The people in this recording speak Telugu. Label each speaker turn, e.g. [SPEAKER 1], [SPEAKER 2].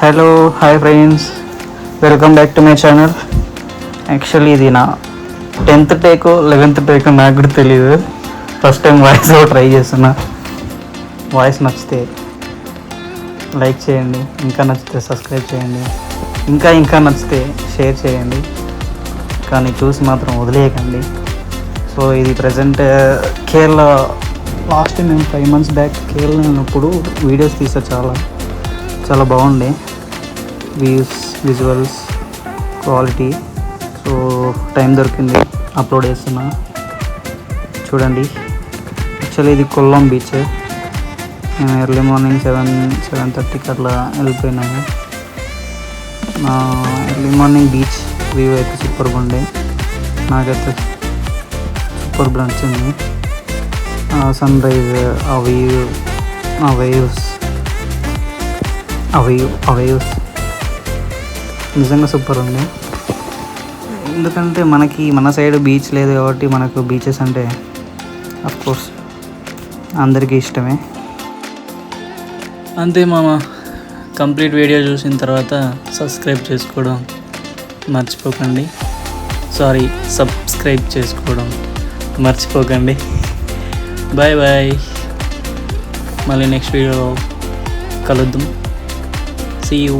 [SPEAKER 1] Hello hi friends, welcome back to my channel. Actually ఇది నా 10th టేకో 11th టేకో నాకు కూడా తెలియదు. ఫస్ట్ టైం వాయిస్ ట్రై చేస్తున్నా. వాయిస్ నచ్చితే లైక్ చేయండి, ఇంకా నచ్చితే సబ్స్క్రైబ్ చేయండి, ఇంకా నచ్చితే షేర్ చేయండి, కానీ చూసి మాత్రం వదిలేయకండి. సో ఇది ప్రజెంట్ కేరళ. లాస్ట్ మేము 5 months బ్యాక్ కేరళ ఉన్నప్పుడు వీడియోస్ తీసా, చాలా బాగుండే views, visuals, quality. So time దొరికింది, అప్లోడ్ చేస్తున్నా, చూడండి. యాక్చువల్లీ ఇది కొల్లం బీచ్. మేము ఎర్లీ మార్నింగ్ 7:30కి అట్లా వెళ్ళిపోయినాము. ఎర్లీ మార్నింగ్ బీచ్ వ్యూ అయితే సూపర్గా ఉండే, నాకైతే సూపర్గా నచ్చింది. సన్ రైజ్, ఆ వేవ్స్ నిజంగా సూపర్ ఉంది. ఎందుకంటే మన సైడ్ బీచ్ లేదు కాబట్టి మనకు బీచెస్ అంటే అఫ్కోర్స్ అందరికీ ఇష్టమే. అంతే మామ. కంప్లీట్ వీడియో చూసిన తర్వాత సబ్స్క్రైబ్ చేసుకోవడం మర్చిపోకండి. Bye bye. మళ్ళీ నెక్స్ట్ వీడియోలో కలుద్దాం. See you.